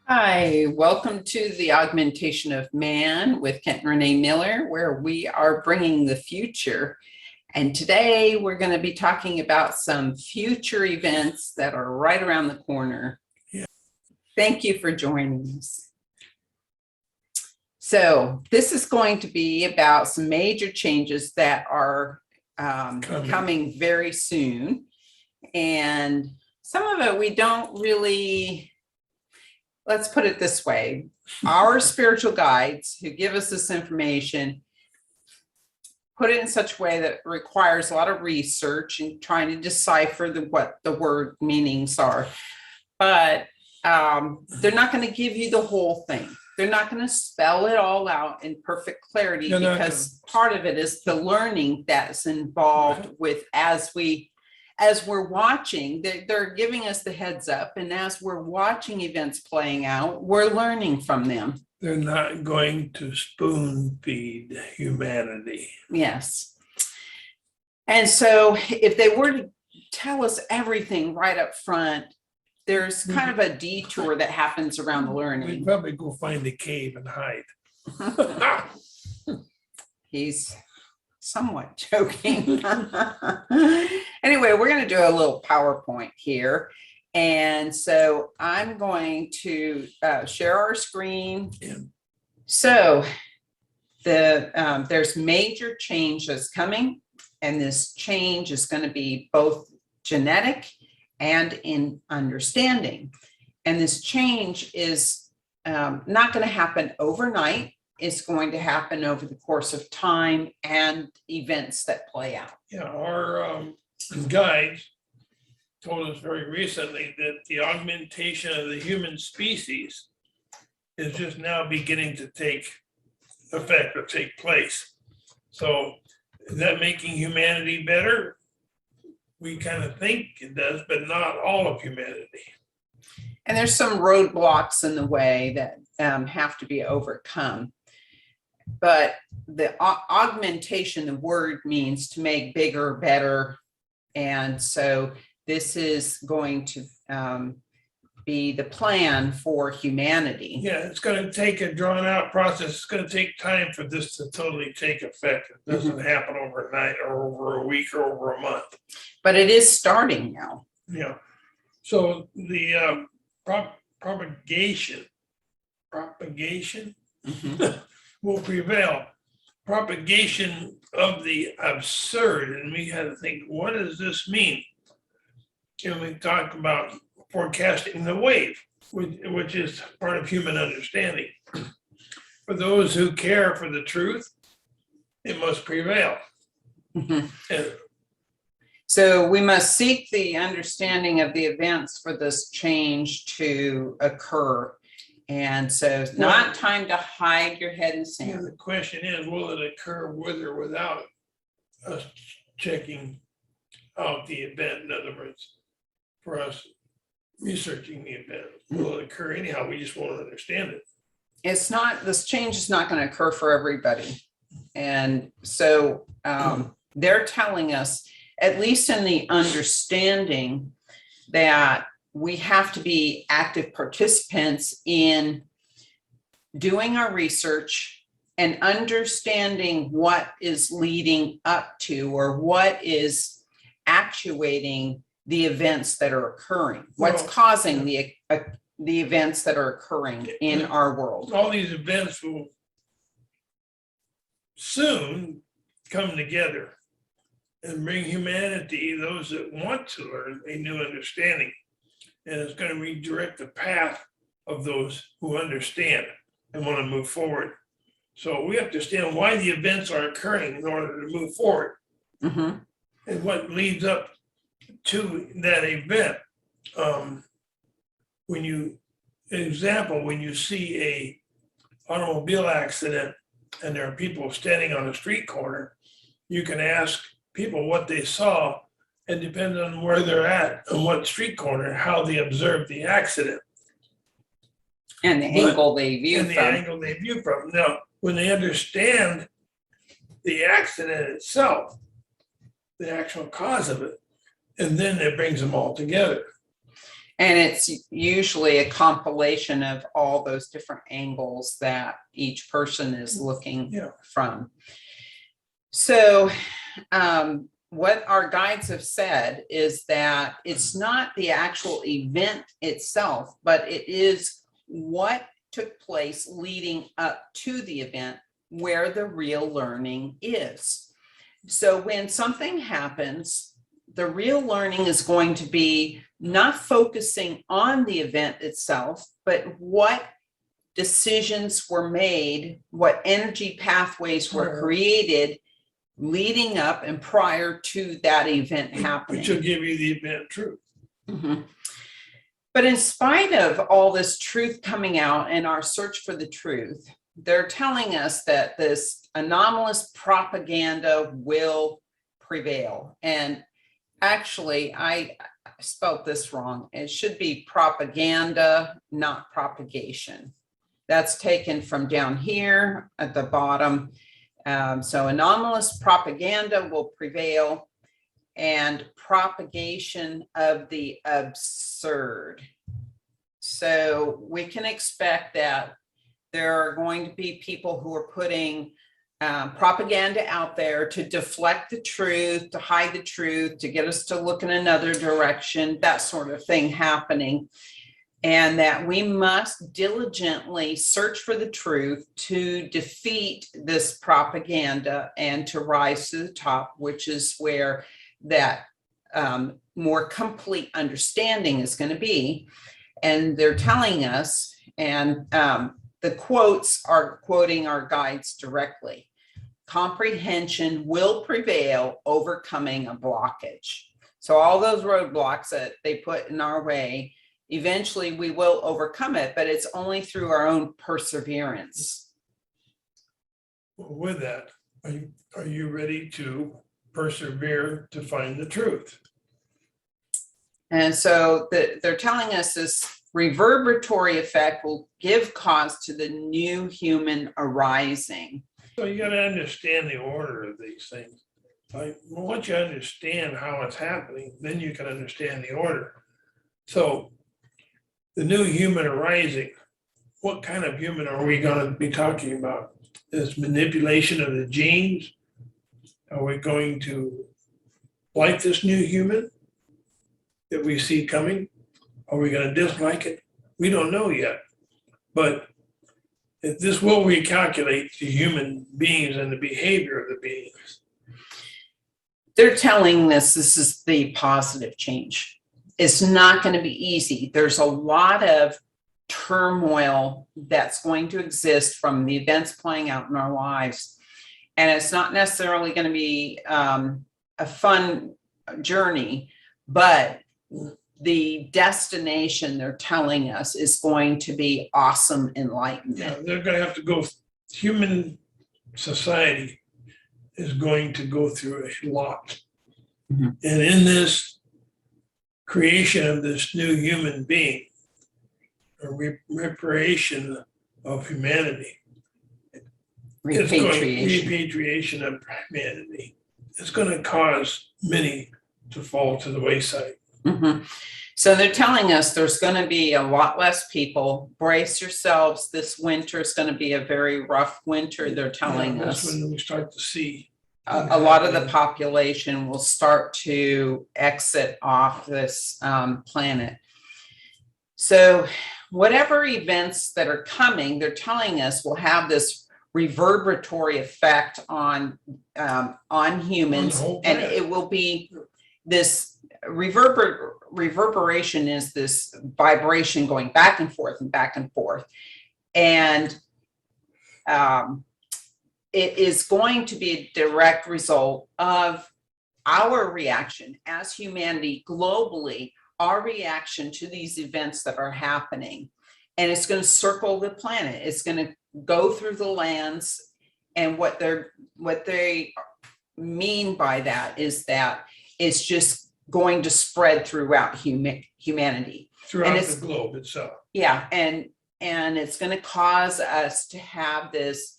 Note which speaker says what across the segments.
Speaker 1: Hi, welcome to the Augmentation of Man with Kent and Renee Miller, where we are bringing the future. And today we're going to be talking about some future events that are right around the corner.
Speaker 2: Yeah.
Speaker 1: Thank you for joining us. So this is going to be about some major changes that are coming very soon. And some of it we don't really... Let's put it this way. Our spiritual guides who give us this information put it in such a way that requires a lot of research and trying to decipher what the word meanings are. But they're not going to give you the whole thing. They're not going to spell it all out in perfect clarity, because part of it is the learning that's involved with as we're watching. They're giving us the heads up, and as we're watching events playing out, we're learning from them.
Speaker 2: They're not going to spoon feed humanity.
Speaker 1: Yes. And so if they were to tell us everything right up front, there's kind of a detour that happens around the learning.
Speaker 2: We'd probably go find a cave and hide.
Speaker 1: He's somewhat joking. Anyway, we're going to do a little PowerPoint here. And so I'm going to share our screen.
Speaker 2: Yeah.
Speaker 1: So there's major changes coming, and this change is going to be both genetic and in understanding. And this change is not going to happen overnight. It's going to happen over the course of time and events that play out.
Speaker 2: Yeah, our guides told us very recently that the augmentation of the human species is just now beginning to take effect or take place. So is that making humanity better? We kind of think it does, but not all of humanity.
Speaker 1: And there's some roadblocks in the way that have to be overcome. But the augmentation, the word means to make bigger, better. And so this is going to be the plan for humanity.
Speaker 2: Yeah, it's going to take a drawn out process. It's going to take time for this to totally take effect. It doesn't happen overnight or over a week or over a month.
Speaker 1: But it is starting now.
Speaker 2: Yeah. So the propagation will prevail. Propagation of the absurd. And we had to think, what does this mean? And we talk about forecasting the wave, which is part of human understanding. For those who care for the truth, it must prevail.
Speaker 1: So we must seek the understanding of the events for this change to occur. And so it's not time to hide your head in the sand.
Speaker 2: Yeah, the question is, will it occur with or without us checking out the event? In other words, for us researching the event, will it occur anyhow? We just won't understand it.
Speaker 1: It's not, this change is not going to occur for everybody. And so they're telling us, at least in the understanding, that we have to be active participants in doing our research and understanding what is leading up to, or what is actuating the events that are occurring, what's causing the events that are occurring in our world.
Speaker 2: All these events will soon come together and bring humanity, those that want to learn, a new understanding. And it's going to redirect the path of those who understand and want to move forward. So we have to understand why the events are occurring in order to move forward. And what leads up to that event. When you see a automobile accident and there are people standing on a street corner, you can ask people what they saw, and depending on where they're at and what street corner, how they observed the accident.
Speaker 1: And the angle they view from.
Speaker 2: And the angle they view from. Now, when they understand the accident itself, the actual cause of it, and then it brings them all together.
Speaker 1: And it's usually a compilation of all those different angles that each person is looking from. So what our guides have said is that it's not the actual event itself, but it is what took place leading up to the event where the real learning is. So when something happens, the real learning is going to be not focusing on the event itself, but what decisions were made, what energy pathways were created leading up and prior to that event happening.
Speaker 2: Which will give you the event truth.
Speaker 1: Mm-hmm. But in spite of all this truth coming out and our search for the truth, they're telling us that this anomalous propaganda will prevail. And actually, I spelled this wrong. It should be propaganda, not propagation. That's taken from down here at the bottom. So anomalous propaganda will prevail, and propagation of the absurd. So we can expect that there are going to be people who are putting propaganda out there to deflect the truth, to hide the truth, to get us to look in another direction, that sort of thing happening. And that we must diligently search for the truth to defeat this propaganda and to rise to the top, which is where that more complete understanding is going to be. And they're telling us, and the quotes are quoting our guides directly. Comprehension will prevail, overcoming a blockage. So all those roadblocks that they put in our way, eventually we will overcome it, but it's only through our own perseverance.
Speaker 2: Well, with that, are you ready to persevere to find the truth?
Speaker 1: And so they're telling us this reverberatory effect will give cause to the new human arising.
Speaker 2: So you got to understand the order of these things. Once you understand how it's happening, then you can understand the order. So the new human arising, what kind of human are we going to be talking about? Is manipulation of the genes? Are we going to like this new human that we see coming? Are we going to dislike it? We don't know yet. But if this will recalculate the human beings and the behavior of the beings.
Speaker 1: They're telling us this is the positive change. It's not going to be easy. There's a lot of turmoil that's going to exist from the events playing out in our lives. And it's not necessarily going to be a fun journey, but the destination they're telling us is going to be awesome enlightenment.
Speaker 2: Yeah, they're going to have to go, human society is going to go through a lot. Mm-hmm. And in this creation of this new human being, a reparation of humanity, repatriation of humanity, it's going to cause many to fall to the wayside.
Speaker 1: Mm-hmm. So they're telling us there's going to be a lot less people. Brace yourselves. This winter is going to be a very rough winter. They're telling us.
Speaker 2: That's when we start to see
Speaker 1: a lot of the population will start to exit off this planet. So whatever events that are coming, they're telling us will have this reverberatory effect on humans, and it will be this reverberation is this vibration going back and forth and back and forth. And it is going to be a direct result of our reaction as humanity globally, our reaction to these events that are happening. And it's going to circle the planet. It's going to go through the lands. And what they mean by that is that it's just going to spread throughout humanity.
Speaker 2: Throughout the globe itself.
Speaker 1: Yeah, and it's going to cause us to have this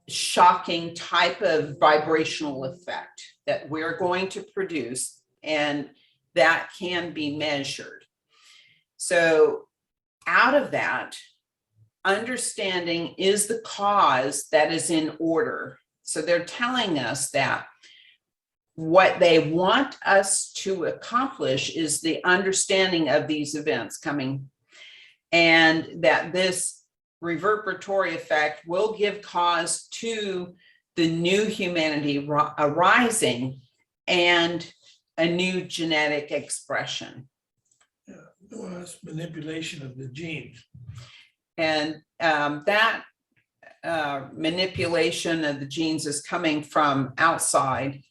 Speaker 1: shocking type of vibrational effect that we're going to produce. And that can be measured. So out of that, understanding is the cause that is in order. So they're telling us that what they want us to accomplish is the understanding of these events coming, and that this reverberatory effect will give cause to the new humanity arising and a new genetic expression.
Speaker 2: Yeah, well, that's manipulation of the genes.
Speaker 1: And that manipulation of the genes is coming from outside.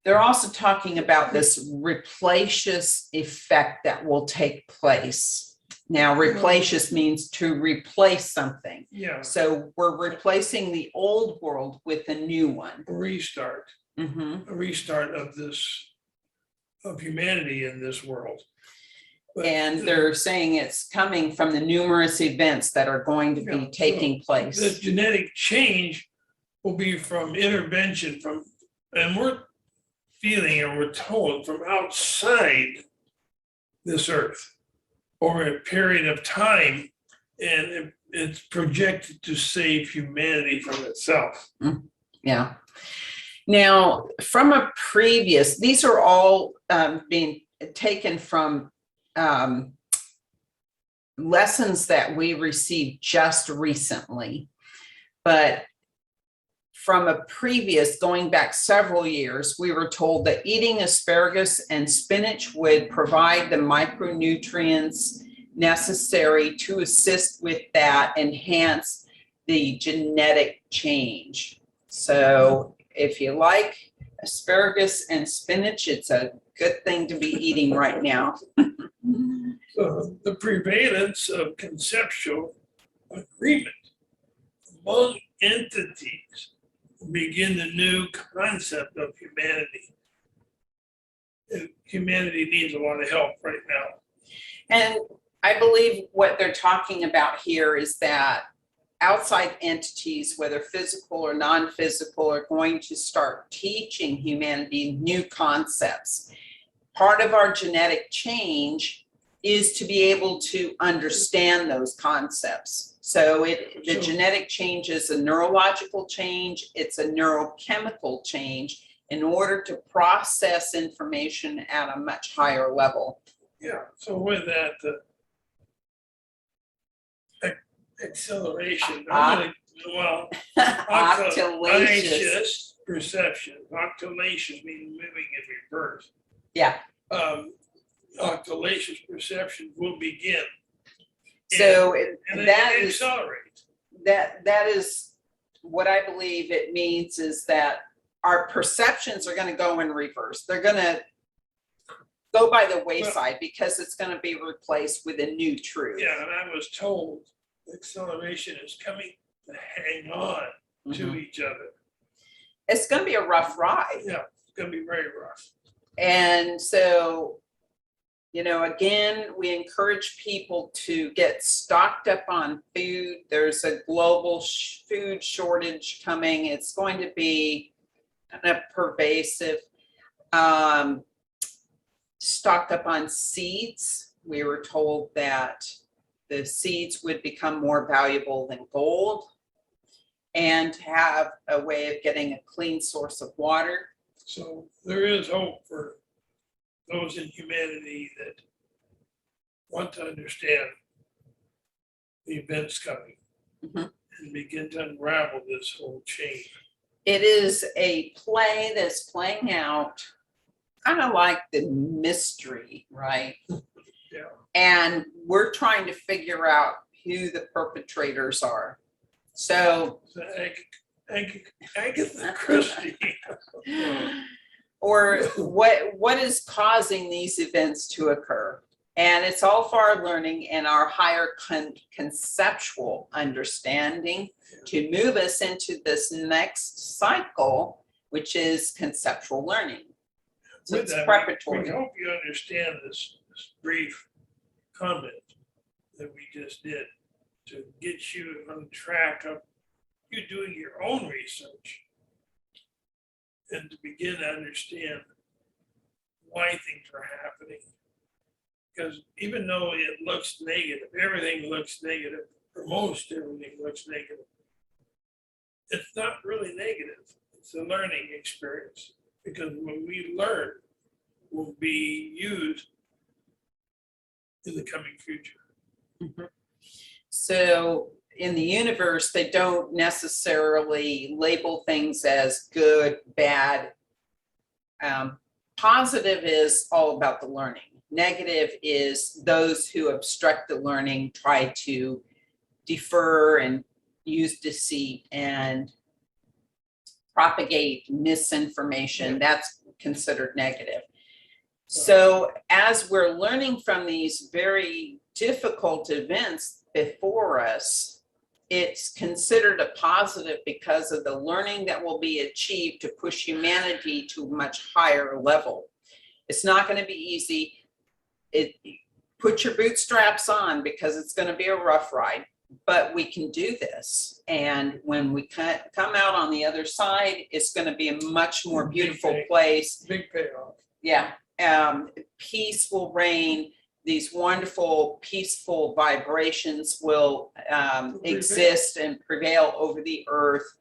Speaker 1: They're also talking about this replacious effect that will take place. Now, replacious means to replace something.
Speaker 2: Yeah.
Speaker 1: So we're replacing the old world with a new one.
Speaker 2: A restart.
Speaker 1: Mm-hmm.
Speaker 2: A restart of humanity in this world. But
Speaker 1: and they're saying it's coming from the numerous events that are going to be taking place.
Speaker 2: The genetic change will be from intervention and we're feeling and we're told from outside this earth over a period of time, and it's projected to save humanity from itself.
Speaker 1: Yeah. Now, from a previous, these are all being taken from lessons that we received just recently, but from a previous, going back several years, we were told that eating asparagus and spinach would provide the micronutrients necessary to assist with that, enhance the genetic change. So if you like asparagus and spinach, it's a good thing to be eating right now.
Speaker 2: So the prevalence of conceptual agreement among entities will begin the new concept of humanity. And humanity needs a lot of help right now.
Speaker 1: And I believe what they're talking about here is that outside entities, whether physical or non-physical, are going to start teaching humanity new concepts. Part of our genetic change is to be able to understand those concepts. So the genetic change is a neurological change, it's a neurochemical change in order to process information at a much higher level.
Speaker 2: Yeah, so with that, acceleration, octulacious perception. Octulation means moving in reverse.
Speaker 1: Yeah.
Speaker 2: Octulacious perception will begin.
Speaker 1: So
Speaker 2: that accelerates.
Speaker 1: That is what I believe it means, is that our perceptions are going to go in reverse. They're going to go by the wayside because it's going to be replaced with a new truth.
Speaker 2: Yeah, and I was told acceleration is coming to hang on to each other.
Speaker 1: It's going to be a rough ride.
Speaker 2: Yeah, it's going to be very rough.
Speaker 1: And so, again, we encourage people to get stocked up on food. There's a global food shortage coming. It's going to be kind of pervasive. Stocked up on seeds. We were told that the seeds would become more valuable than gold, and to have a way of getting a clean source of water.
Speaker 2: So there is hope for those in humanity that want to understand the events coming and begin to unravel this whole chain.
Speaker 1: It is a play that's playing out kind of like the mystery, right?
Speaker 2: Yeah.
Speaker 1: And we're trying to figure out who the perpetrators are. So
Speaker 2: Agatha Christie.
Speaker 1: or what is causing these events to occur. And it's all for our learning and our higher conceptual understanding to move us into this next cycle, which is conceptual learning. So it's preparatory.
Speaker 2: We hope you understand this brief comment that we just did to get you on track of you doing your own research and to begin to understand why things are happening. Because even though it looks negative, everything looks negative, or most everything looks negative, it's not really negative. It's a learning experience, because when we learn, will be used in the coming future.
Speaker 1: Mhm. So in the universe, they don't necessarily label things as good, bad. Positive is all about the learning. Negative is those who obstruct the learning, try to defer and use deceit and propagate misinformation. That's considered negative. So as we're learning from these very difficult events before us, it's considered a positive because of the learning that will be achieved to push humanity to a much higher level. It's not going to be easy. Put your bootstraps on, because it's going to be a rough ride, but we can do this. And when we come out on the other side, it's going to be a much more beautiful place.
Speaker 2: Big payoff.
Speaker 1: Yeah. Peace will reign. These wonderful, peaceful vibrations will exist and prevail over the earth.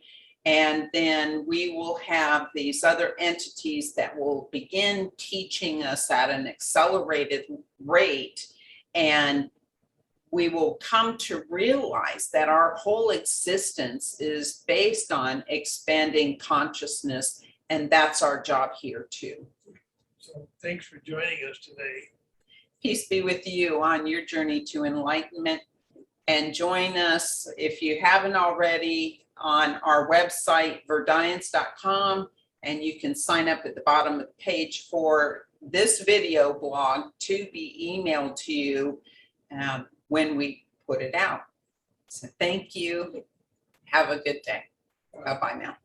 Speaker 1: And then we will have these other entities that will begin teaching us at an accelerated rate. And we will come to realize that our whole existence is based on expanding consciousness. And that's our job here too.
Speaker 2: So thanks for joining us today.
Speaker 1: Peace be with you on your journey to enlightenment, and join us, if you haven't already, on our website, verdience.com, and you can sign up at the bottom of the page for this video blog to be emailed to you when we put it out. So thank you. Have a good day. Bye-bye now.